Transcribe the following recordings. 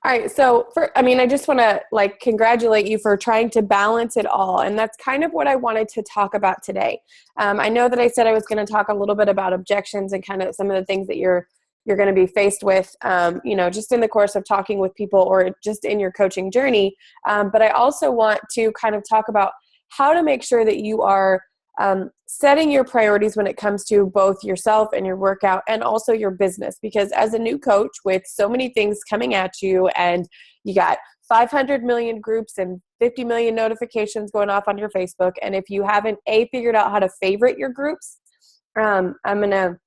All right. So I just want to like congratulate you for trying to balance it all. And that's kind of what I wanted to talk about today. I know that I said I was going to talk a little bit about objections and kind of some of the things that you're going to be faced with, just in the course of talking with people or just in your coaching journey. But I also want to kind of talk about how to make sure that you are setting your priorities when it comes to both yourself and your workout and also your business. Because as a new coach with so many things coming at you and you got 500 million groups and 50 million notifications going off on your Facebook, and if you haven't figured out how to favorite your groups, I'm going to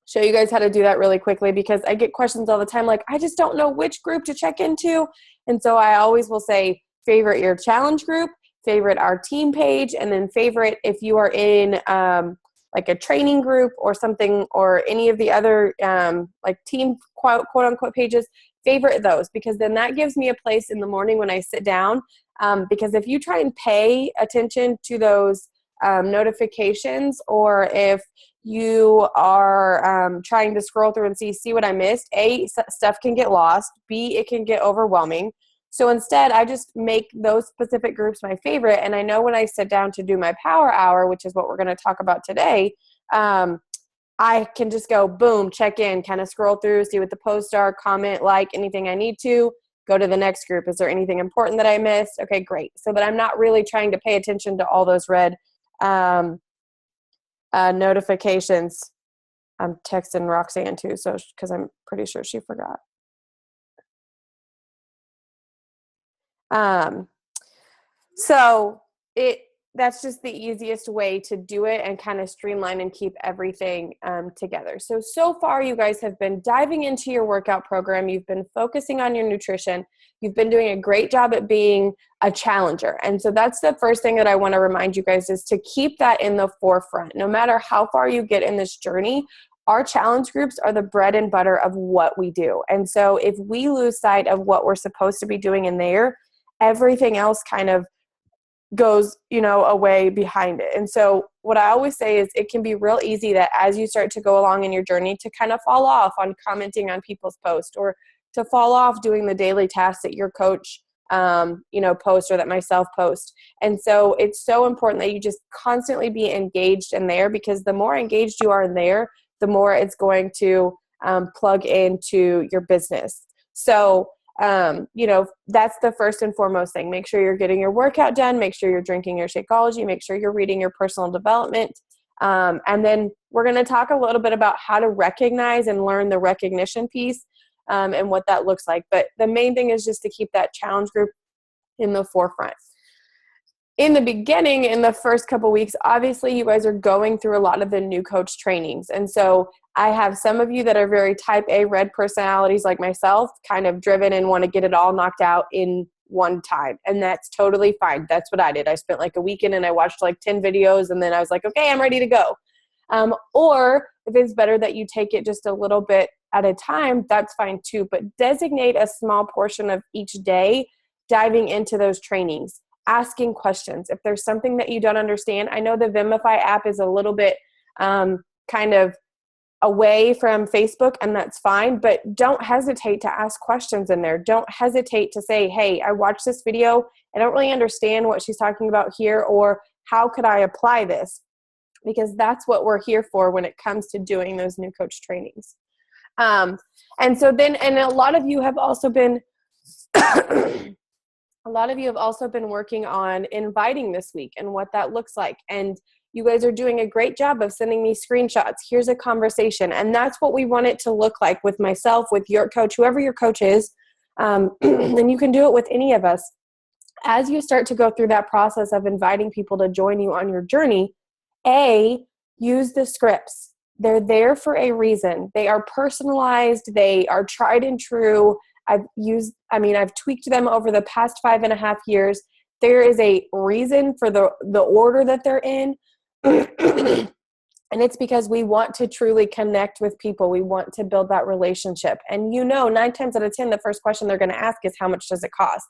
show you guys how to do that really quickly, because I get questions all the time like, I just don't know which group to check into. And so I always will say favorite your challenge group, favorite our team page, and then favorite if you are in like a training group or something, or any of the other like team quote unquote pages, favorite those, because then that gives me a place in the morning when I sit down. Because if you try and pay attention to those notifications, or if you are trying to scroll through and see what I missed, stuff can get lost, B, it can get overwhelming. So instead, I just make those specific groups my favorite. And I know when I sit down to do my power hour, which is what we're going to talk about today, I can just go, boom, check in, kind of scroll through, see what the posts are, comment, like anything I need to, go to the next group. Is there anything important that I missed? Okay, great. So that I'm not really trying to pay attention to all those red notifications. I'm texting Roxanne too, so because I'm pretty sure she forgot. So that's just the easiest way to do it and kind of streamline and keep everything together. So far you guys have been diving into your workout program. You've been focusing on your nutrition. You've been doing a great job at being a challenger. And so that's the first thing that I want to remind you guys, is to keep that in the forefront. No matter how far you get in this journey, our challenge groups are the bread and butter of what we do. And so if we lose sight of what we're supposed to be doing in there, everything else kind of goes, away behind it. And so what I always say is it can be real easy that as you start to go along in your journey to kind of fall off on commenting on people's posts, or to fall off doing the daily tasks that your coach, post, or that myself post. And so it's so important that you just constantly be engaged in there, because the more engaged you are in there, the more it's going to plug into your business. So that's the first and foremost thing. Make sure you're getting your workout done. Make sure you're drinking your Shakeology. Make sure you're reading your personal development. And then we're going to talk a little bit about how to recognize and learn the recognition piece and what that looks like. But the main thing is just to keep that challenge group in the forefront. In the beginning, in the first couple weeks, obviously you guys are going through a lot of the new coach trainings. And so I have some of you that are very type A red personalities like myself, kind of driven and want to get it all knocked out in one time. And that's totally fine. That's what I did. I spent like a weekend and I watched like 10 videos and then I was like, okay, I'm ready to go. Or if it's better that you take it just a little bit at a time, that's fine too. But designate a small portion of each day diving into those trainings, asking questions. If there's something that you don't understand, I know the Vimify app is a little bit kind of away from Facebook, and that's fine, but don't hesitate to ask questions in there. Don't hesitate to say, hey, I watched this video. I don't really understand what she's talking about here, or how could I apply this? Because that's what we're here for when it comes to doing those new coach trainings. And a lot of you have also been working on inviting this week and what that looks like. And you guys are doing a great job of sending me screenshots. Here's a conversation. And that's what we want it to look like with myself, with your coach, whoever your coach is. And you can do it with any of us. As you start to go through that process of inviting people to join you on your journey, use the scripts. They're there for a reason. They are personalized. They are tried and true. I've tweaked them over the past 5.5 years. There is a reason for the order that they're in. And it's because we want to truly connect with people. We want to build that relationship. And 9 times out of 10, the first question they're going to ask is, how much does it cost?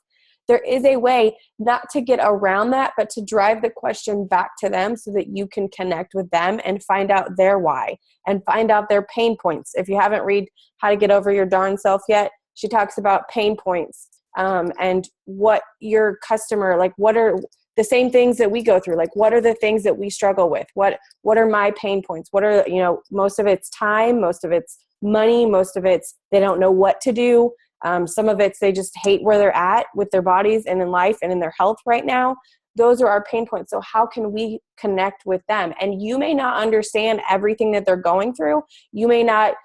There is a way not to get around that, but to drive the question back to them so that you can connect with them and find out their why and find out their pain points. If you haven't read How to Get Over Your Darn Self yet, She talks about pain points, and what your customer, like, what are the same things that we go through? Like, what are the things that we struggle with? What are my pain points? What are, most of it's time, most of it's money, most of it's they don't know what to do. Some of it's they just hate where they're at with their bodies and in life and in their health right now. Those are our pain points. So how can we connect with them? And you may not understand everything that they're going through. You may not,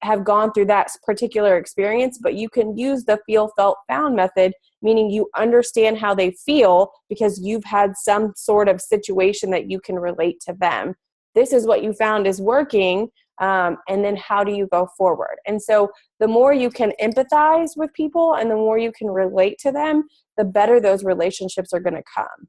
have gone through that particular experience, but you can use the feel, felt, found method, meaning you understand how they feel because you've had some sort of situation that you can relate to them. This is what you found is working. And then how do you go forward? And so the more you can empathize with people and the more you can relate to them, the better those relationships are going to come.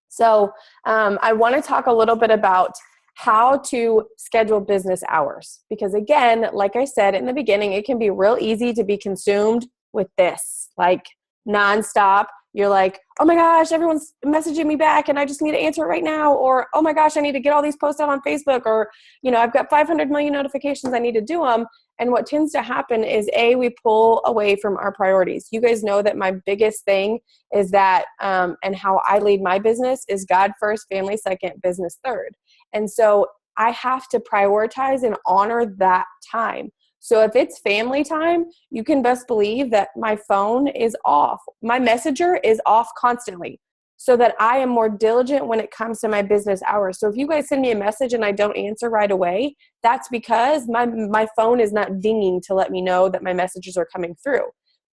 So I want to talk a little bit about how to schedule business hours. Because again, like I said in the beginning, it can be real easy to be consumed with this, like nonstop. You're like, oh my gosh, everyone's messaging me back and I just need to answer it right now. Or, oh my gosh, I need to get all these posts out on Facebook. Or, I've got 500 million notifications, I need to do them. And what tends to happen is we pull away from our priorities. You guys know that my biggest thing is that, and how I lead my business is God first, family second, business third. And so I have to prioritize and honor that time. So if it's family time, you can best believe that my phone is off. My messenger is off constantly so that I am more diligent when it comes to my business hours. So if you guys send me a message and I don't answer right away, that's because my phone is not dinging to let me know that my messages are coming through.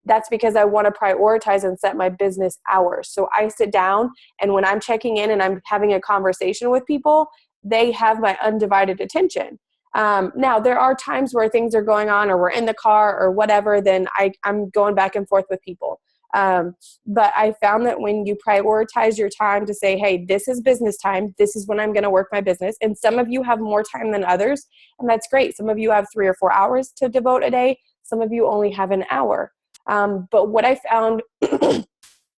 That's because I want to prioritize and set my business hours. So I sit down, and when I'm checking in and I'm having a conversation with people, they have my undivided attention. Now, there are times where things are going on or we're in the car or whatever, then I'm going back and forth with people. But I found that when you prioritize your time to say, hey, this is business time, this is when I'm going to work my business. And some of you have more time than others, and that's great. Some of you have 3 or 4 hours to devote a day. Some of you only have an hour. But what I found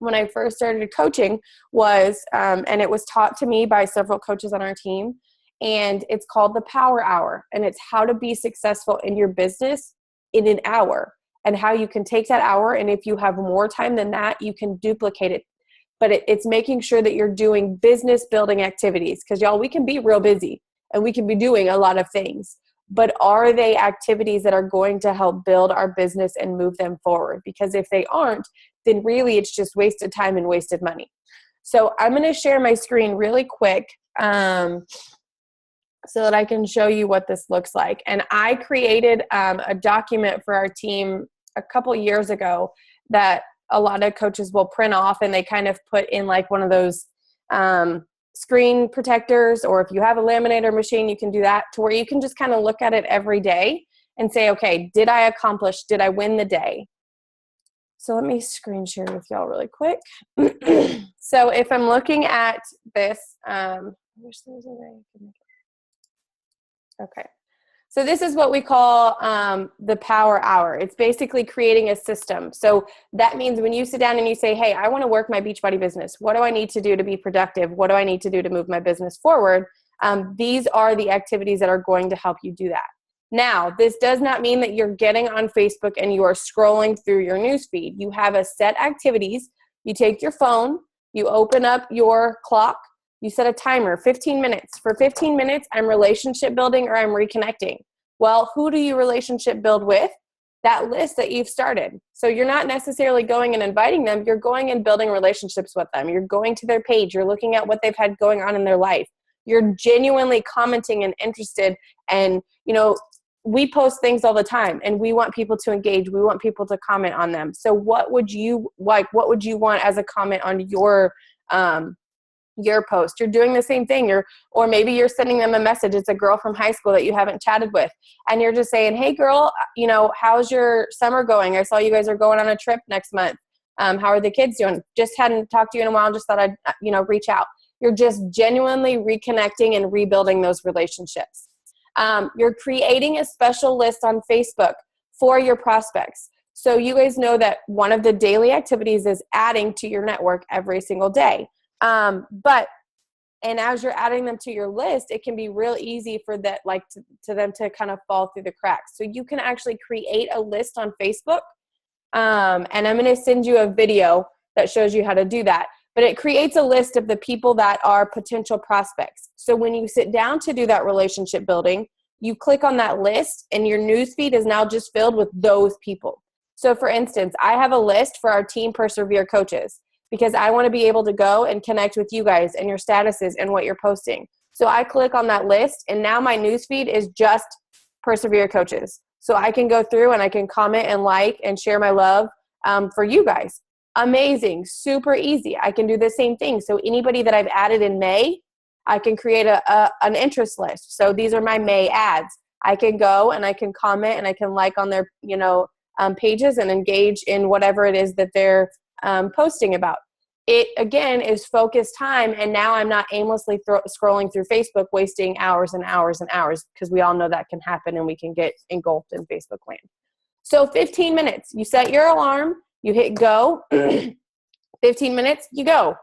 when I first started coaching was, and it was taught to me by several coaches on our team, and it's called the Power Hour. And it's how to be successful in your business in an hour, and how you can take that hour, and if you have more time than that, you can duplicate it. But it's making sure that you're doing business building activities, because y'all, we can be real busy and we can be doing a lot of things, but are they activities that are going to help build our business and move them forward? Because if they aren't, then really it's just wasted time and wasted money. So I'm going to share my screen really quick so that I can show you what this looks like. And I created a document for our team a couple years ago that a lot of coaches will print off, and they kind of put in like one of those screen protectors, or if you have a laminator machine, you can do that, to where you can just kind of look at it every day and say, okay, did I accomplish, did I win the day? So let me screen share with y'all really quick. So if I'm looking at this, I wish there was a way I could make it. Okay. So this is what we call the Power Hour. It's basically creating a system. So that means when you sit down and you say, hey, I want to work my Beachbody business. What do I need to do to be productive? What do I need to do to move my business forward? These are the activities that are going to help you do that. Now, this does not mean that you're getting on Facebook and you are scrolling through your newsfeed. You have a set activities. You take your phone, you open up your clock, you set a timer, 15 minutes. For 15 minutes, I'm relationship building or I'm reconnecting. Well, who do you relationship build with? That list that you've started. So you're not necessarily going and inviting them. You're going and building relationships with them. You're going to their page. You're looking at what they've had going on in their life. You're genuinely commenting and interested. And, we post things all the time and we want people to engage. We want people to comment on them. So what would you like? What would you want as a comment on your post? You're doing the same thing. Or maybe you're sending them a message. It's a girl from high school that you haven't chatted with. And you're just saying, hey girl, how's your summer going? I saw you guys are going on a trip next month. How are the kids doing? Just hadn't talked to you in a while. Just thought I'd, reach out. You're just genuinely reconnecting and rebuilding those relationships. You're creating a special list on Facebook for your prospects. So you guys know that one of the daily activities is adding to your network every single day. And as you're adding them to your list, it can be real easy for that, to them to kind of fall through the cracks. So you can actually create a list on Facebook And I'm going to send you a video that shows you how to do that. But it creates a list of the people that are potential prospects. So when you sit down to do that relationship building, you click on that list and your newsfeed is now just filled with those people. So for instance, I have a list for our Team Persevere coaches because I want to be able to go and connect with you guys and your statuses and what you're posting. So I click on that list and now my newsfeed is just Persevere coaches. So I can go through and I can comment and like and share my love for you guys. Amazing, super easy. I can do the same thing. So anybody that I've added in May, I can create an interest list. So these are my May ads. I can go and I can comment and I can like on their, pages and engage in whatever it is that they're posting about. It, again, is focused time, and now I'm not aimlessly scrolling through Facebook, wasting hours and hours and hours, because we all know that can happen and we can get engulfed in Facebook land. So 15 minutes, you set your alarm, you hit go, 15 minutes, you go.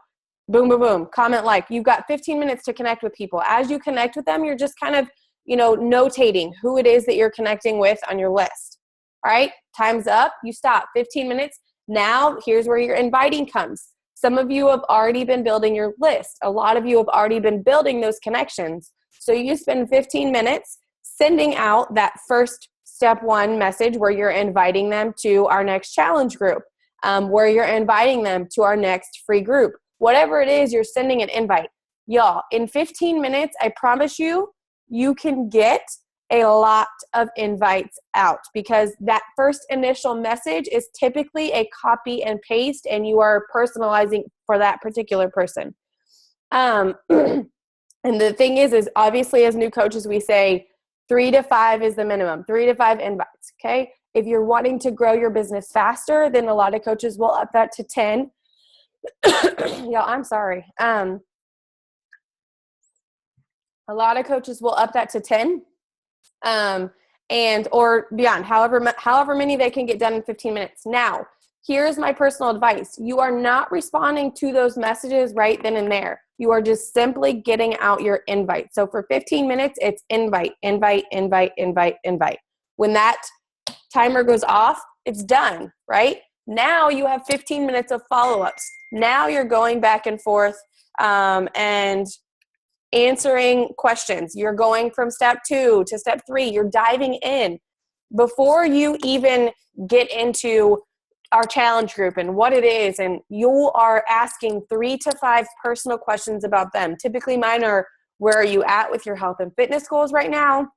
Boom, boom, boom, comment, like. You've got 15 minutes to connect with people. As you connect with them, you're just kind of, notating who it is that you're connecting with on your list. All right, time's up, you stop, 15 minutes. Now, here's where your inviting comes. Some of you have already been building your list. A lot of you have already been building those connections. So you spend 15 minutes sending out that first step one message where you're inviting them to our next challenge group, where you're inviting them to our next free group. Whatever it is, you're sending an invite. Y'all, in 15 minutes, I promise you, you can get a lot of invites out, because that first initial message is typically a copy and paste, and you are personalizing for that particular person. And the thing is obviously as new coaches, we say 3 to 5 is the minimum, 3 to 5 invites. Okay. If you're wanting to grow your business faster, then a lot of coaches will up that to 10. Y'all, I'm sorry. A lot of coaches will up that to 10. And or beyond, however many they can get done in 15 minutes. Now, here's my personal advice. You are not responding to those messages right then and there. You are just simply getting out your invite. So for 15 minutes, it's invite, invite, invite, invite, invite. When that timer goes off, it's done, right? Now you have 15 minutes of follow-ups. Now you're going back and forth and answering questions. You're going from step 2 to step 3. You're diving in. Before you even get into our challenge group and what it is, and you are asking 3 to 5 personal questions about them. Typically mine are, where are you at with your health and fitness goals right now?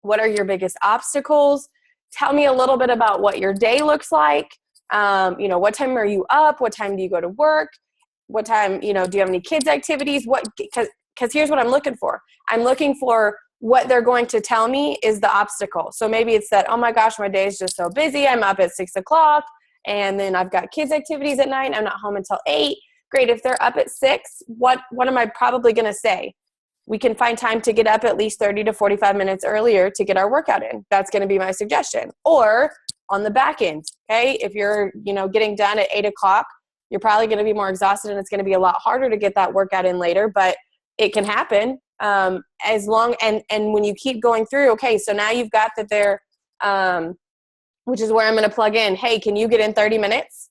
What are your biggest obstacles? Tell me a little bit about what your day looks like. What time are you up? What time do you go to work? What time, do you have any kids activities? Because here's what I'm looking for. I'm looking for what they're going to tell me is the obstacle. So maybe it's that, oh my gosh, my day is just so busy. I'm up at 6 o'clock and then I've got kids activities at 9. I'm not home until 8. Great. If they're up at 6, what am I probably going to say? We can find time to get up at least 30 to 45 minutes earlier to get our workout in. That's going to be my suggestion. Or on the back end, okay? If you're, getting done at 8 o'clock, you're probably going to be more exhausted and it's going to be a lot harder to get that workout in later, but it can happen as long, and when you keep going through, okay, so now you've got that there, which is where I'm going to plug in. Hey, can you get in 30 minutes?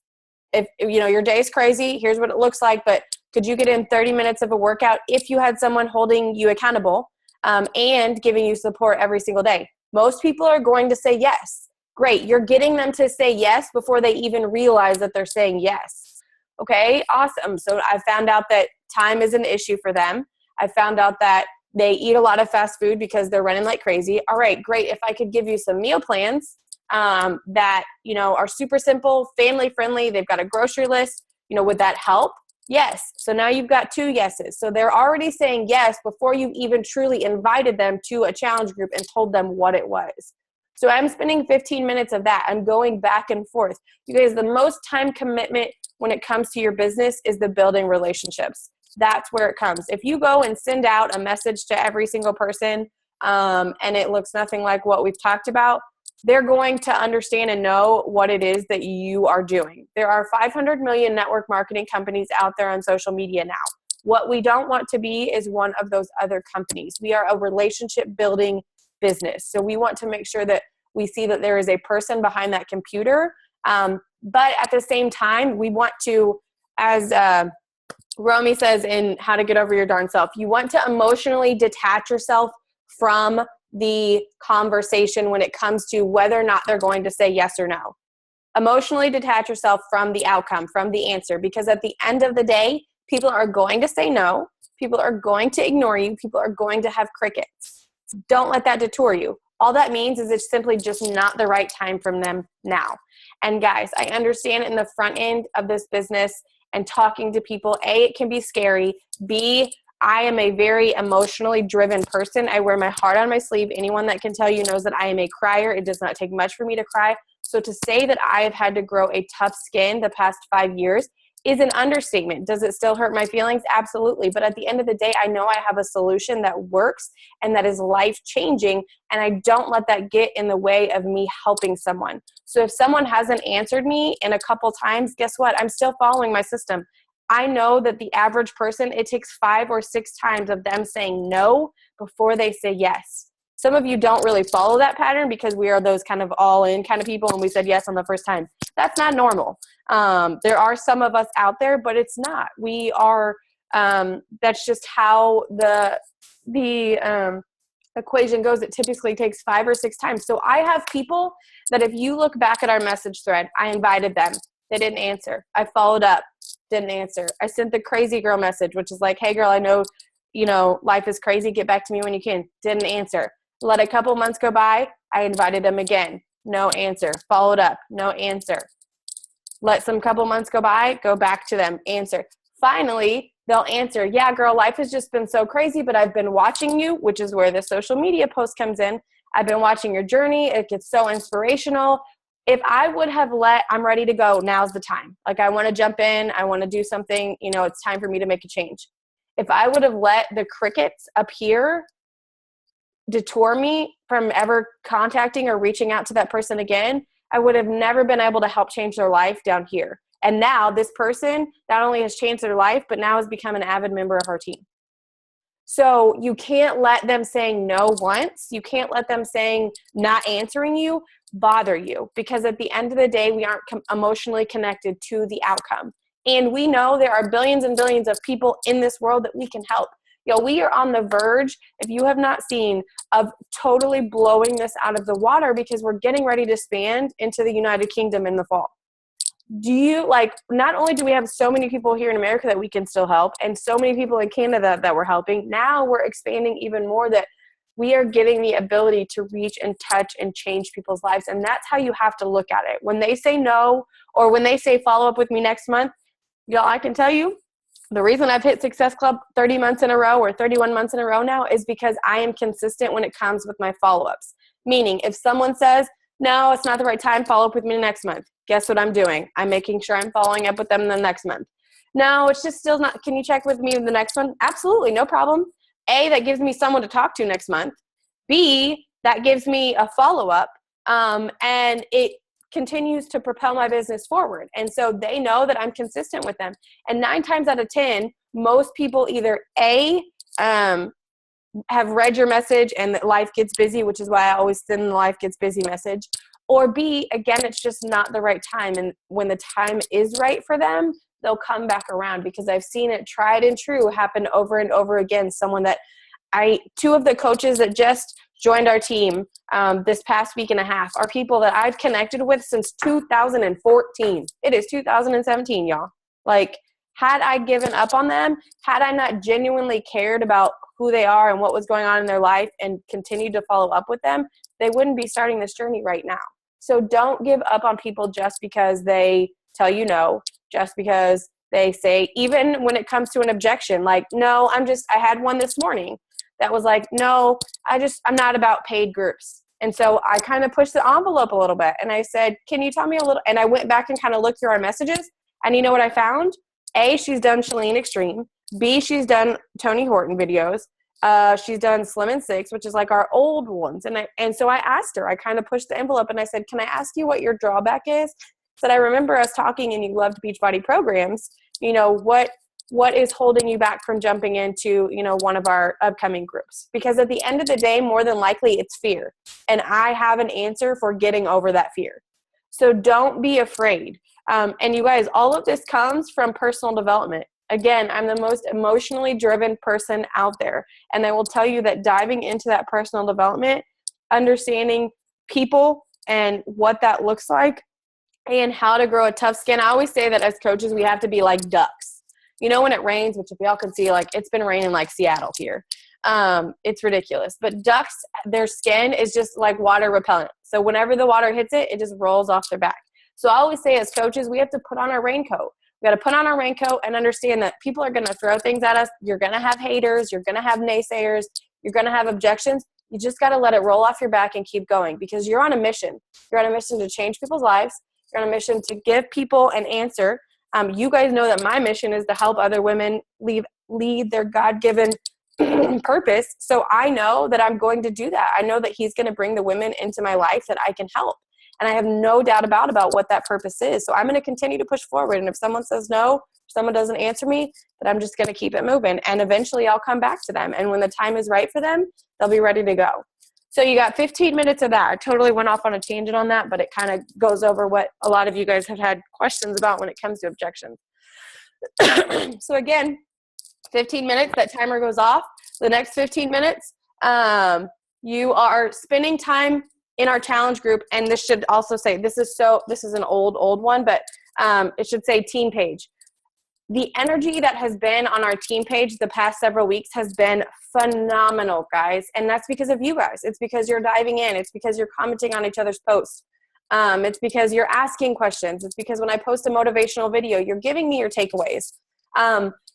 If your day's crazy, here's what it looks like, but could you get in 30 minutes of a workout if you had someone holding you accountable and giving you support every single day? Most people are going to say yes. Great. You're getting them to say yes before they even realize that they're saying yes. Okay, awesome. So I found out that time is an issue for them. I found out that they eat a lot of fast food because they're running like crazy. All right, great. If I could give you some meal plans that, are super simple, family friendly, they've got a grocery list, would that help? Yes. So now you've got 2 yeses. So they're already saying yes before you've even truly invited them to a challenge group and told them what it was. So I'm spending 15 minutes of that. I'm going back and forth. You guys, the most time commitment when it comes to your business is the building relationships. That's where it comes. If you go and send out a message to every single person and it looks nothing like what we've talked about, they're going to understand and know what it is that you are doing. There are 500 million network marketing companies out there on social media now. What we don't want to be is one of those other companies. We are a relationship building business. So we want to make sure that we see that there is a person behind that computer But at the same time, we want to, as Romy says in How to Get Over Your Darn Self, you want to emotionally detach yourself from the conversation when it comes to whether or not they're going to say yes or no. Emotionally detach yourself from the outcome, from the answer, because at the end of the day, people are going to say no. People are going to ignore you. People are going to have crickets. Don't let that detour you. All that means is it's simply just not the right time from them now. And guys, I understand in the front end of this business and talking to people, A, it can be scary. B, I am a very emotionally driven person. I wear my heart on my sleeve. Anyone that can tell you knows that I am a crier. It does not take much for me to cry. So to say that I have had to grow a tough skin the past 5 years is an understatement. Does it still hurt my feelings? Absolutely. But at the end of the day, I know I have a solution that works and that is life-changing, and I don't let that get in the way of me helping someone. So if someone hasn't answered me in a couple times, guess what? I'm still following my system. I know that the average person, it takes 5 or 6 times of them saying no before they say yes. Some of you don't really follow that pattern because we are those kind of all-in kind of people and we said yes on the first time. That's not normal. There are some of us out there, but it's not. We are, that's just how the equation goes. It typically takes 5 or 6 times. So I have people that if you look back at our message thread, I invited them. They didn't answer. I followed up. Didn't answer. I sent the crazy girl message, which is like, hey girl, I know, life is crazy. Get back to me when you can. Didn't answer. Let a couple months go by. I invited them again. No answer. Followed up. No answer. Let some couple months go by. Go back to them. Answer. Finally, they'll answer, yeah, girl, life has just been so crazy, but I've been watching you, which is where the social media post comes in. I've been watching your journey. It gets so inspirational. If I would have I'm ready to go, now's the time. Like I want to jump in. I want to do something. It's time for me to make a change. If I would have let the crickets appear detour me from ever contacting or reaching out to that person again, I would have never been able to help change their life down here. And now this person not only has changed their life, but now has become an avid member of our team. So you can't let them saying no once. You can't let them saying not answering you bother you, because at the end of the day, we aren't emotionally connected to the outcome. And we know there are billions and billions of people in this world that we can help. We are on the verge, if you have not seen, of totally blowing this out of the water because we're getting ready to expand into the United Kingdom in the fall. Not only do we have so many people here in America that we can still help and so many people in Canada that we're helping, now we're expanding even more, that we are getting the ability to reach and touch and change people's lives. And that's how you have to look at it. When they say no, or when they say follow up with me next month, I can tell you, the reason I've hit Success Club 30 months in a row or 31 months in a row now is because I am consistent when it comes with my follow-ups. Meaning, if someone says, no, it's not the right time, follow up with me next month. Guess what I'm doing? I'm making sure I'm following up with them the next month. No, it's just still not. Can you check with me the next one? Absolutely, no problem. A, that gives me someone to talk to next month. B, that gives me a follow-up. And it continues to propel my business forward. And so they know that I'm consistent with them. And 9 times out of 10, most people either A, have read your message and that life gets busy, which is why I always send the life gets busy message. Or B, again, it's just not the right time. And when the time is right for them, they'll come back around, because I've seen it tried and true happen over and over again. Two of the coaches that just joined our team this past week and a half are people that I've connected with since 2014. It is 2017, y'all. Had I given up on them, had I not genuinely cared about who they are and what was going on in their life and continued to follow up with them, they wouldn't be starting this journey right now. So don't give up on people just because they tell you no, just because they say, even when it comes to an objection, no, I had one this morning that was like, no, I'm not about paid groups. And so I kind of pushed the envelope a little bit and I said, can you tell me a little? And I went back and kind of looked through our messages, and you know what I found? A, she's done Chalene Extreme. B, she's done Tony Horton videos. She's done Slim and Six, which is like our old ones. And so I asked her, I kind of pushed the envelope and I said, can I ask you what your drawback is? I said, I remember us talking and you loved Beachbody programs. What is holding you back from jumping into, one of our upcoming groups? Because at the end of the day, more than likely it's fear. And I have an answer for getting over that fear. So don't be afraid. And you guys, all of this comes from personal development. Again, I'm the most emotionally driven person out there. And I will tell you that diving into that personal development, understanding people and what that looks like and how to grow a tough skin. I always say that as coaches, we have to be like ducks. You know, when it rains, which if y'all can see, like it's been raining like Seattle here. It's ridiculous. But ducks, their skin is just like water repellent. So whenever the water hits it, it just rolls off their back. So I always say as coaches, we have to put on our raincoat. We got to put on our raincoat and understand that people are going to throw things at us. You're going to have haters. You're going to have naysayers. You're going to have objections. You just got to let it roll off your back and keep going because you're on a mission. You're on a mission to change people's lives. You're on a mission to give people an answer. You guys know that my mission is to help other women lead their God-given purpose. So I know that I'm going to do that. I know that he's going to bring the women into my life that I can help. And I have no doubt about what that purpose is. So I'm going to continue to push forward. And if someone says no, someone doesn't answer me, then I'm just going to keep it moving. And eventually I'll come back to them. And when the time is right for them, they'll be ready to go. So you got 15 minutes of that. I totally went off on a tangent on that, but it kind of goes over what a lot of you guys have had questions about when it comes to objections. So again, 15 minutes, that timer goes off. The next 15 minutes, you are spending time in our challenge group. And this should also say, this is an old one, but it should say team page. The energy that has been on our team page the past several weeks has been phenomenal, guys. And that's because of you guys. It's because you're diving in. It's because you're commenting on each other's posts. It's because you're asking questions. It's because when I post a motivational video, you're giving me your takeaways.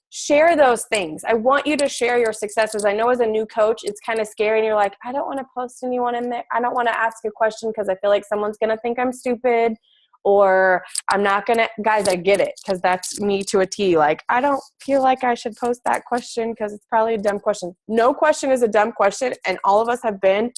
Share those things. I want you to share your successes. I know as a new coach, it's kind of scary and you're like, I don't want to post anyone in there. I don't want to ask a question because I feel like someone's going to think I'm stupid. Or I'm not going to, guys, I get it because that's me to a T. Like, I don't feel like I should post that question because it's probably a dumb question. No question is a dumb question, and all of us have been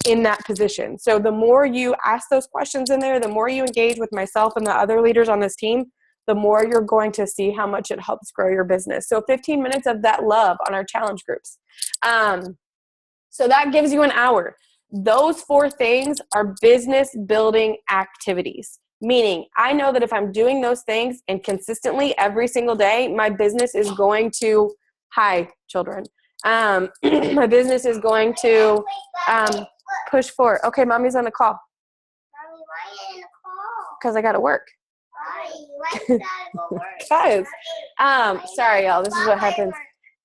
in that position. So the more you ask those questions in there, the more you engage with myself and the other leaders on this team, the more you're going to see how much it helps grow your business. So 15 minutes of that love on our challenge groups. So that gives you an hour. Those 4 things are business building activities. Meaning, I know that if I'm doing those things and consistently every single day, my business is going to, hi, children. My business is going to push forward. Okay, mommy's on the call. Mommy, why are you in the call? Because I got to work. Why you gotta go work? Guys, sorry, y'all. This is what happens.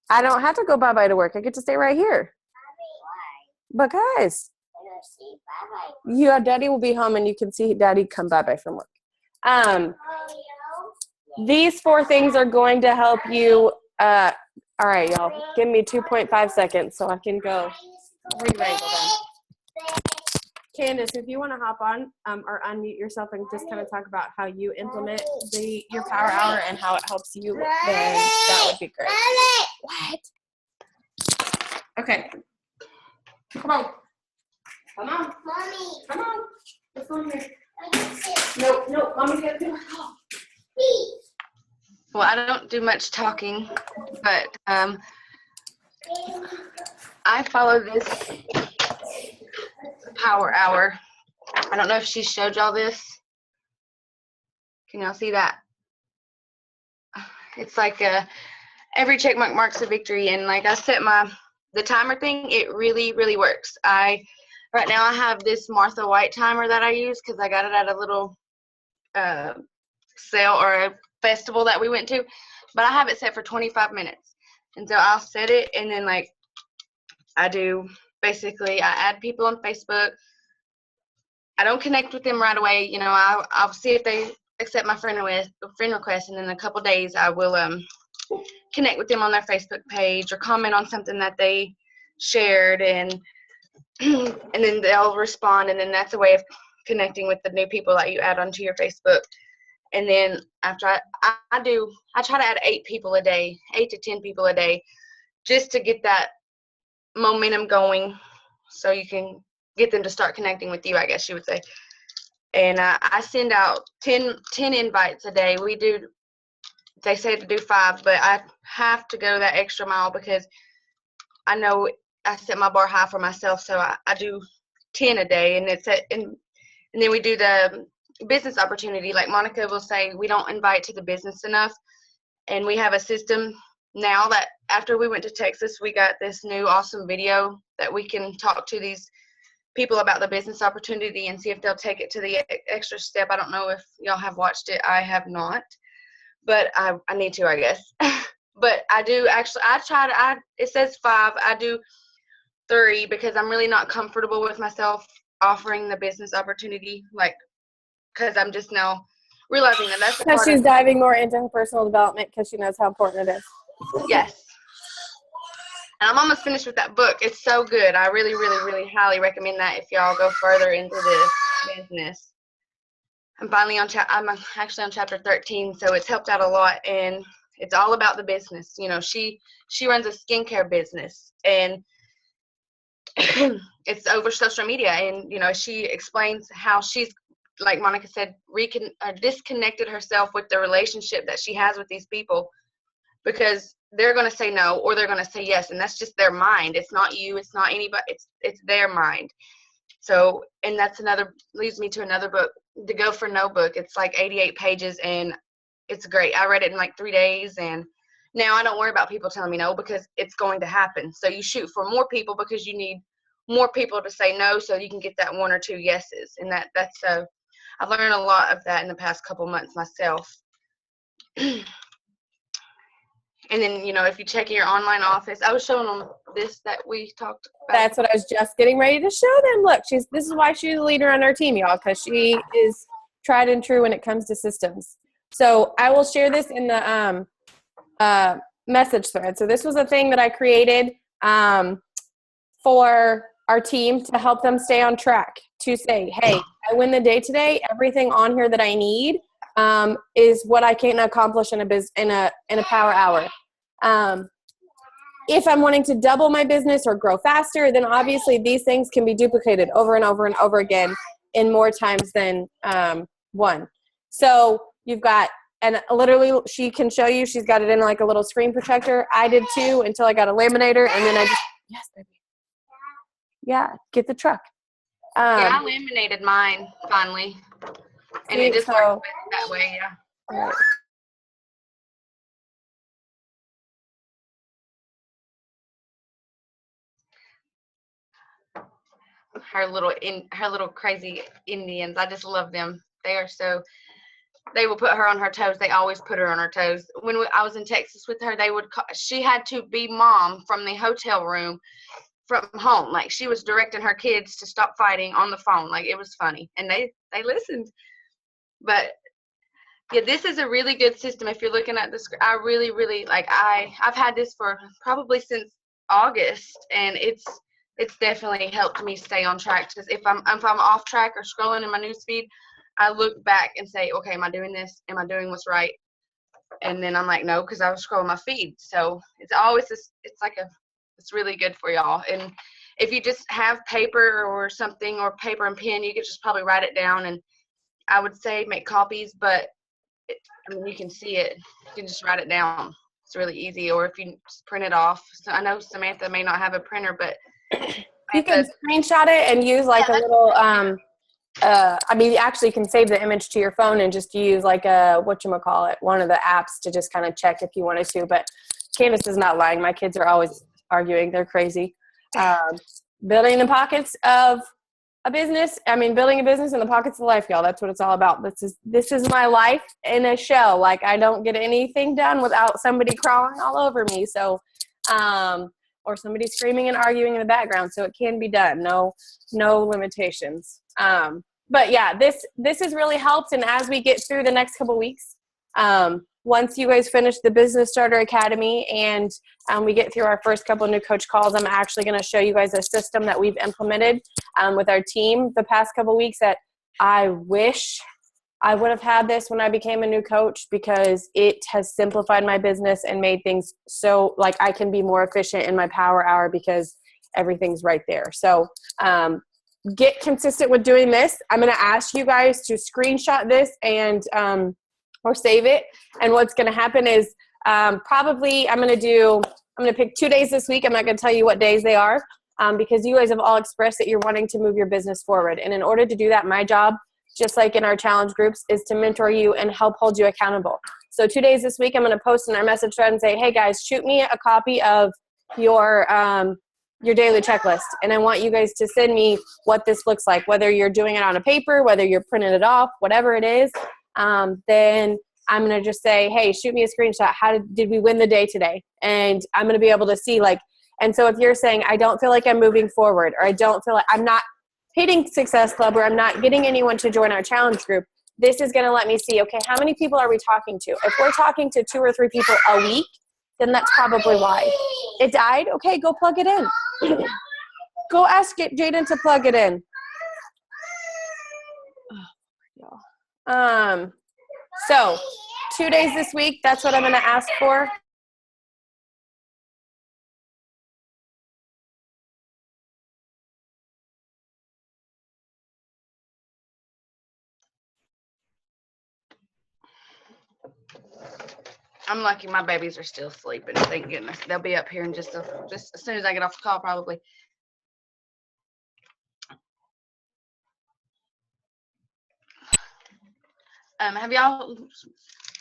I don't have to go bye-bye to work. I get to stay right here. But guys, your daddy will be home and you can see daddy come bye-bye from work. These 4 things are going to help you. All right, y'all. Give me 2.5 seconds so I can go re-wrangle them. Candace, if you want to hop on or unmute yourself and just kind of talk about how you implement your power hour and how it helps you, then that would be great. What? Okay. Come on. Come on. Mommy. Come on. Let's go here. No, mommy's got to do her call. Well, I don't do much talking, but I follow this power hour. I don't know if she showed y'all this. Can y'all see that? It's like every check mark marks a victory, and like I set the timer thing, it really, really works. Right now I have this Martha White timer that I use because I got it at a little sale or a festival that we went to, but I have it set for 25 minutes. And so I'll set it, and then like I add people on Facebook. I don't connect with them right away. You know, I'll see if they accept my friend request, and in a couple days I will connect with them on their Facebook page or comment on something that they shared, and then they'll respond, and then that's a way of connecting with the new people that you add onto your Facebook. And then after I try to add 8 people a day, 8 to 10 people a day, just to get that momentum going so you can get them to start connecting with you, I guess you would say. And I send out 10 invites a day. They say to do 5, but I have to go that extra mile because I know I set my bar high for myself, so I do 10 a day, and and then we do the business opportunity. Like Monica will say, we don't invite to the business enough. And we have a system now that after we went to Texas, we got this new awesome video that we can talk to these people about the business opportunity and see if they'll take it to the extra step. I don't know if y'all have watched it. I have not, but I need to, I guess. But I do actually, it says 5, I do 3 because I'm really not comfortable with myself offering the business opportunity, like, because I'm just now realizing that that's Because she's diving more into her personal development because she knows how important it is. Yes. And I'm almost finished with that book. It's so good. I really, really, really highly recommend that if y'all go further into this business. I'm finally I'm actually on chapter 13, so it's helped out a lot, and it's all about the business. You know, she runs a skincare business, and it's over social media, and you know, she explains how she's, like Monica said, disconnected herself with the relationship that she has with these people, because they're going to say no or they're going to say yes, and that's just their mind. It's not you, it's not anybody, it's their mind. So, and that's leads me to another book, the Go for No book. It's like 88 pages, and it's great. I read it in like 3 days, and now I don't worry about people telling me no, because it's going to happen. So you shoot for more people because you need more people to say no so you can get that 1 or 2 yeses. And that's I've learned a lot of that in the past couple months myself. And then, you know, if you check your online office, I was showing them this that we talked about. That's what I was just getting ready to show them. Look, this is why she's the leader on our team, y'all, because she is tried and true when it comes to systems. So I will share this in the message thread. So this was a thing that I created for our team to help them stay on track, to say, hey, I win the day today. Everything on here that I need is what I can accomplish in a power hour. If I'm wanting to double my business or grow faster, then obviously these things can be duplicated over and over and over again in more times than 1. So you've got, and literally she can show you, she's got it in like a little screen protector. I did too until I got a laminator, and then I just, yes, baby. Yeah, get the truck. Yeah, I laminated mine finally. And it just works that way, yeah. Right. Her little crazy Indians. I just love them. They will put her on her toes. They always put her on her toes. When I was in Texas with her, she had to be mom from the hotel room from home. Like, she was directing her kids to stop fighting on the phone. Like, it was funny. And they listened. But yeah, this is a really good system. If you're looking at this, I really, really I've had this for probably since August, and it's definitely helped me stay on track. Because if I'm off track or scrolling in my newsfeed, I look back and say, okay, am I doing this? Am I doing what's right? And then I'm like, no, because I was scrolling my feed. So it's always this. It's really good for y'all. And if you just have paper or something, or paper and pen, you could just probably write it down. And I would say make copies, but you can see it. You can just write it down. It's really easy. Or if you just print it off. So I know Samantha may not have a printer, but you can screenshot it and use like a little, you actually can save the image to your phone and just use like one of the apps to just kind of check if you wanted to. But Candace is not lying. My kids are always arguing. They're crazy. Building the pockets of a business. Building a business in the pockets of life, y'all. That's what it's all about. This is my life in a shell. Like, I don't get anything done without somebody crawling all over me. So, or somebody screaming and arguing in the background. So it can be done. No limitations. But yeah, this has really helped. And as we get through the next couple weeks, once you guys finish the Business Starter Academy and we get through our first couple new coach calls, I'm actually going to show you guys a system that we've implemented with our team the past couple weeks that I wish I would have had this when I became a new coach, because it has simplified my business and made things so like I can be more efficient in my power hour because everything's right there. So get consistent with doing this. I'm going to ask you guys to screenshot this and or save it. And what's going to happen is probably I'm going to pick 2 days this week. I'm not going to tell you what days they are because you guys have all expressed that you're wanting to move your business forward. And in order to do that, my job just like in our challenge groups, is to mentor you and help hold you accountable. So 2 days this week, I'm going to post in our message thread and say, hey guys, shoot me a copy of your daily checklist. And I want you guys to send me what this looks like, whether you're doing it on a paper, whether you're printing it off, whatever it is. Then I'm going to just say, hey, shoot me a screenshot. How did we win the day today? And I'm going to be able to see like, and so if you're saying, I don't feel like I'm moving forward, or I don't feel like I'm not hitting Success Club, or I'm not getting anyone to join our challenge group, this is going to let me see, okay, how many people are we talking to? If we're talking to 2 or 3 people a week, then that's probably why. It died? Okay, go plug it in. Go ask Jaden to plug it in. So 2 days this week, that's what I'm going to ask for. I'm lucky my babies are still sleeping. Thank goodness. They'll be up here in just as soon as I get off the call, probably.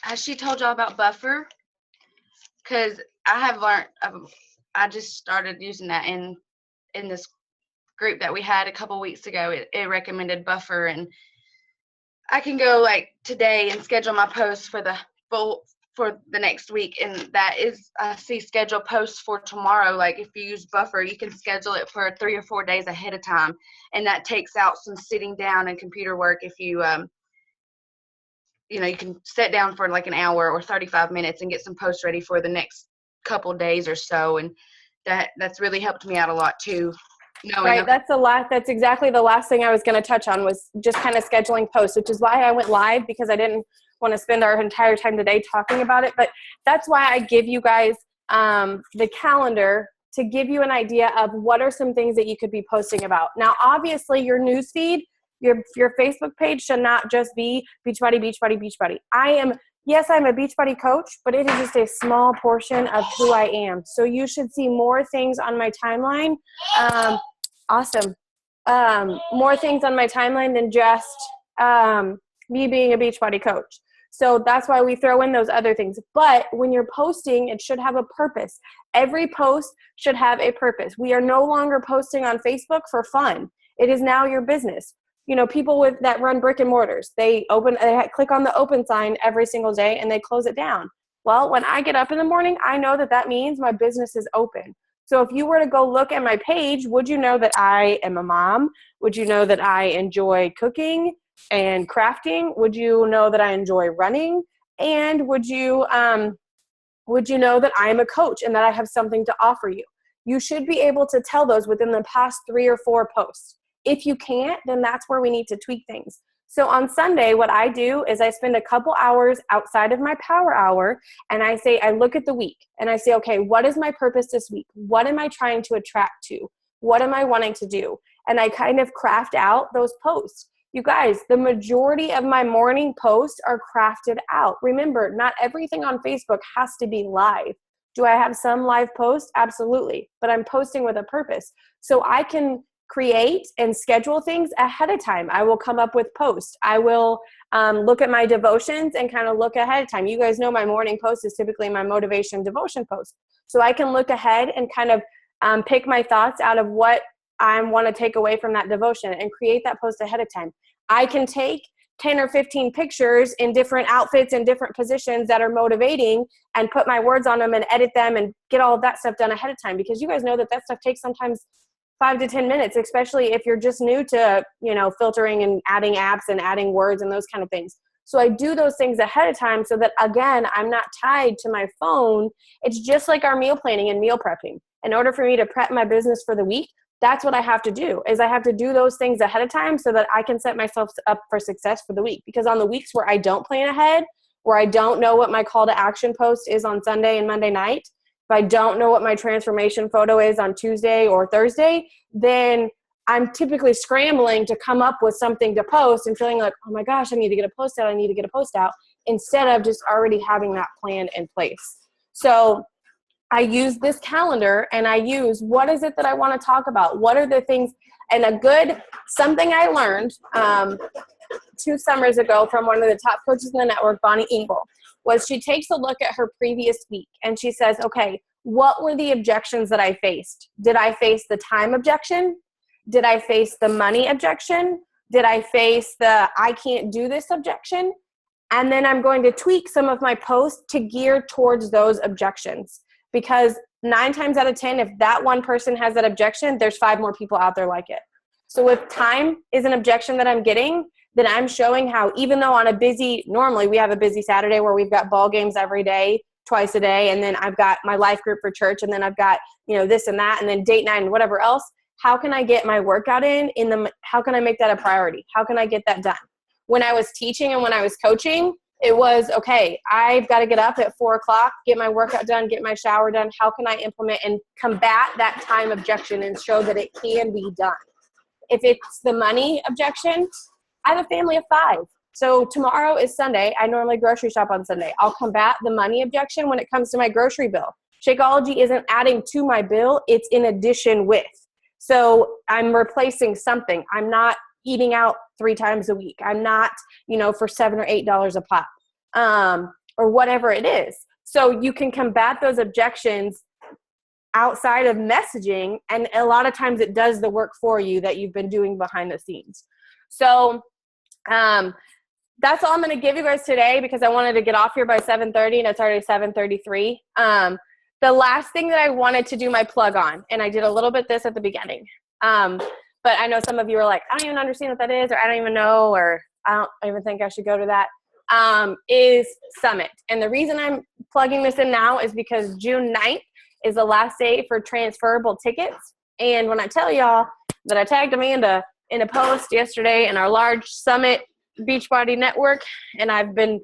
Has she told y'all about Buffer? Because I have learned, I just started using that in this group that we had a couple weeks ago. It recommended Buffer, and I can go like today and schedule my posts for the next week, and that is, I see schedule posts for tomorrow. Like if you use Buffer, you can schedule it for 3 or 4 days ahead of time, and that takes out some sitting down and computer work. If you you can sit down for like an hour or 35 minutes and get some posts ready for the next couple days or so, and that's really helped me out a lot too. Right, that's exactly the last thing I was going to touch on, was just kind of scheduling posts, which is why I went live, because I didn't want to spend our entire time today talking about it. But that's why I give you guys the calendar, to give you an idea of what are some things that you could be posting about. Now, obviously, your newsfeed, your Facebook page should not just be Beachbody, Beachbody, Beachbody. Yes, I'm a Beachbody coach, but it is just a small portion of who I am. So you should see more things on my timeline. Awesome. More things on my timeline than just me being a Beachbody coach. So that's why we throw in those other things. But when you're posting, it should have a purpose. Every post should have a purpose. We are no longer posting on Facebook for fun. It is now your business. People that run brick and mortars, they click on the open sign every single day and they close it down. Well, when I get up in the morning, I know that means my business is open. So if you were to go look at my page, would you know that I am a mom? Would you know that I enjoy cooking and crafting? Would you know that I enjoy running? And would you know that I am a coach and that I have something to offer you? You should be able to tell those within the past 3 or 4 posts. If you can't, then that's where we need to tweak things. So on Sunday, what I do is I spend a couple hours outside of my power hour, and I look at the week and I say, okay, what is my purpose this week? What am I trying to attract to? What am I wanting to do? And I kind of craft out those posts. You guys, the majority of my morning posts are crafted out. Remember, not everything on Facebook has to be live. Do I have some live posts? Absolutely. But I'm posting with a purpose. So I can create and schedule things ahead of time. I will come up with posts. I will look at my devotions and kind of look ahead of time. You guys know my morning post is typically my motivation devotion post. So I can look ahead and kind of pick my thoughts out of what I want to take away from that devotion and create that post ahead of time. I can take 10 or 15 pictures in different outfits and different positions that are motivating and put my words on them and edit them and get all of that stuff done ahead of time, because you guys know that stuff takes sometimes 5 to 10 minutes, especially if you're just new to, filtering and adding apps and adding words and those kind of things. So I do those things ahead of time so that, again, I'm not tied to my phone. It's just like our meal planning and meal prepping. In order for me to prep my business for the week, that's what I have to do, is I have to do those things ahead of time so that I can set myself up for success for the week. Because on the weeks where I don't plan ahead, where I don't know what my call to action post is on Sunday and Monday night, if I don't know what my transformation photo is on Tuesday or Thursday, then I'm typically scrambling to come up with something to post and feeling like, oh my gosh, I need to get a post out, instead of just already having that plan in place. So I use this calendar and I use, what is it that I want to talk about? What are the things? And something I learned 2 summers ago from one of the top coaches in the network, Bonnie Engel, was she takes a look at her previous week and she says, okay, what were the objections that I faced? Did I face the time objection? Did I face the money objection? Did I face the I can't do this objection? And then I'm going to tweak some of my posts to gear towards those objections, because 9 times out of 10, if that one person has that objection, there's 5 more people out there like it. So if time is an objection that I'm getting, then I'm showing how, even though on a busy, normally we have a busy Saturday where we've got ball games every day, twice a day, and then I've got my life group for church, and then I've got, this and that, and then date night and whatever else. How can I get my workout how can I make that a priority? How can I get that done? When I was teaching and when I was coaching, it was, okay, I've got to get up at 4:00, get my workout done, get my shower done. How can I implement and combat that time objection and show that it can be done? If it's the money objection, I have a family of 5. So tomorrow is Sunday. I normally grocery shop on Sunday. I'll combat the money objection when it comes to my grocery bill. Shakeology isn't adding to my bill. It's in addition with. So I'm replacing something. I'm not eating out 3 times a week. I'm not, for $7 or $8 a pop, or whatever it is. So you can combat those objections outside of messaging, and a lot of times it does the work for you that you've been doing behind the scenes. So that's all I'm going to give you guys today, because I wanted to get off here by 7:30, and it's already 7:33. The last thing that I wanted to do my plug on, and I did a little bit this at the beginning, but I know some of you are like, I don't even understand what that is, or I don't even know, or I don't even think I should go to that, is Summit. And the reason I'm plugging this in now is because June 9th is the last day for transferable tickets. And when I tell y'all that I tagged Amanda in a post yesterday in our large Summit Beachbody network, and I've been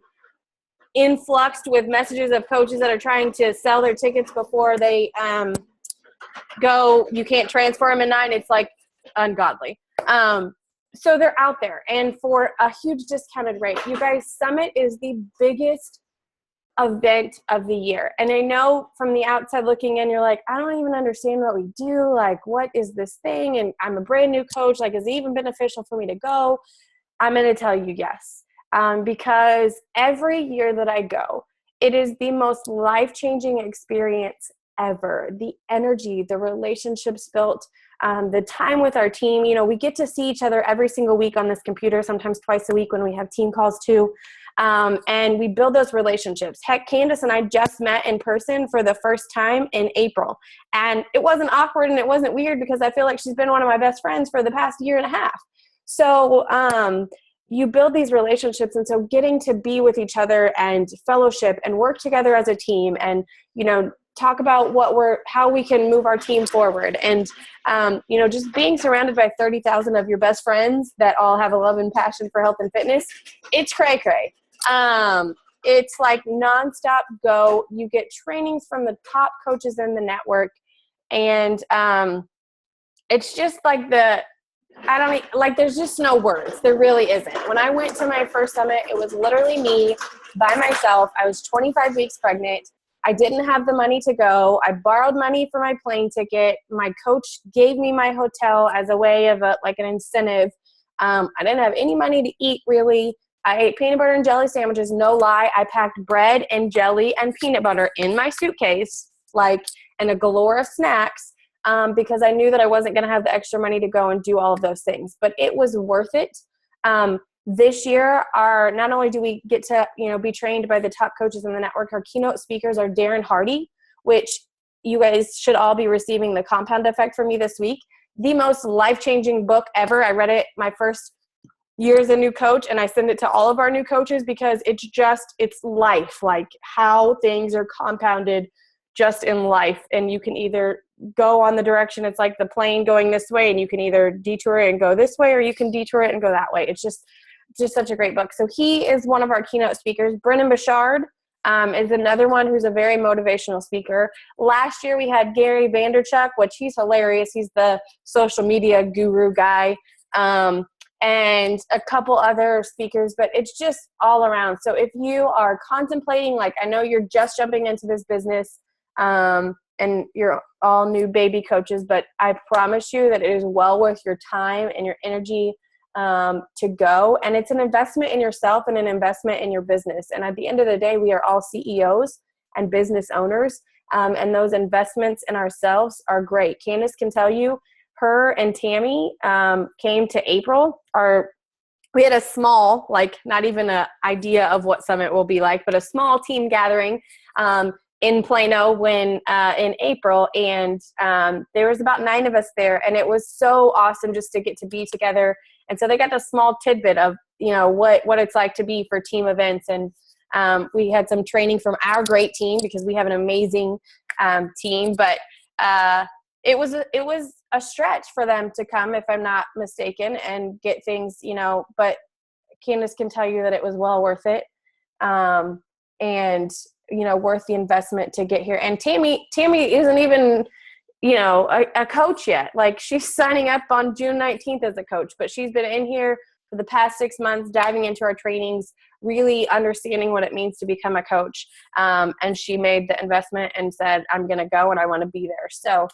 influxed with messages of coaches that are trying to sell their tickets before they go, you can't transfer them in 9. It's like ungodly. So they're out there, and for a huge discounted rate. You guys, Summit is the biggest event of the year. And I know from the outside looking in, you're like, I don't even understand what we do. Like, what is this thing? And I'm a brand new coach. Like, is it even beneficial for me to go? I'm going to tell you yes. Because every year that I go, it is the most life-changing experience ever. The energy, the relationships built, the time with our team. We get to see each other every single week on this computer, sometimes twice a week when we have team calls too. And we build those relationships. Heck, Candace and I just met in person for the first time in April. And it wasn't awkward and it wasn't weird, because I feel like she's been one of my best friends for the past year and a half. So you build these relationships. And so getting to be with each other and fellowship and work together as a team, and, talk about how we can move our team forward. And, just being surrounded by 30,000 of your best friends that all have a love and passion for health and fitness, it's cray cray. It's like nonstop go. You get trainings from the top coaches in the network. And it's just like there's just no words. There really isn't. When I went to my first summit, it was literally me by myself. I was 25 weeks pregnant. I didn't have the money to go. I borrowed money for my plane ticket. My coach gave me my hotel as a way of an incentive. I didn't have any money to eat, really. I ate peanut butter and jelly sandwiches. No lie. I packed bread and jelly and peanut butter in my suitcase, and a galore of snacks, because I knew that I wasn't going to have the extra money to go and do all of those things. But it was worth it. This year, not only do we get to, be trained by the top coaches in the network, our keynote speakers are Darren Hardy, which you guys should all be receiving the Compound Effect from me this week. The most life-changing book ever. I read it my first year as a new coach, and I send it to all of our new coaches, because it's life, like how things are compounded just in life. And you can either go on the direction, it's like the plane going this way, and you can either detour it and go this way, or you can detour it and go that way. It's just such a great book. So he is one of our keynote speakers. Brennan Bouchard is another one who's a very motivational speaker. Last year we had Gary Vaynerchuk, which he's hilarious. He's the social media guru guy, and a couple other speakers, but it's just all around. So if you are contemplating, I know you're just jumping into this business, and you're all new baby coaches, but I promise you that it is well worth your time and your energy. to go. And it's an investment in yourself and an investment in your business. And at the end of the day, we are all CEOs and business owners. And those investments in ourselves are great. Candace can tell you, her and Tammy came to April. We had a small, like not even an idea of what Summit will be like, but a small team gathering in Plano in April. And there was about 9 of us there. And it was so awesome just to get to be together. And so they got the small tidbit of, what it's like to be for team events. And we had some training from our great team because we have an amazing team. But it was a stretch for them to come, if I'm not mistaken, and get things, but Candace can tell you that it was well worth it. And, worth the investment to get here. And Tammy isn't even, a coach yet. Like, she's signing up on June 19th as a coach, but she's been in here for the past 6 months, diving into our trainings, really understanding what it means to become a coach. And she made the investment and said, I'm going to go and I want to be there. So,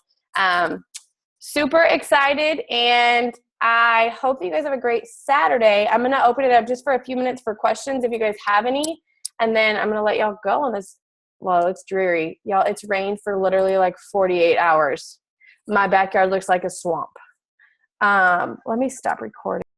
super excited, and I hope you guys have a great Saturday. I'm going to open it up just for a few minutes for questions if you guys have any, and then I'm going to let y'all go on this. Well, it's dreary. Y'all, it's rained for literally like 48 hours. My backyard looks like a swamp. Let me stop recording.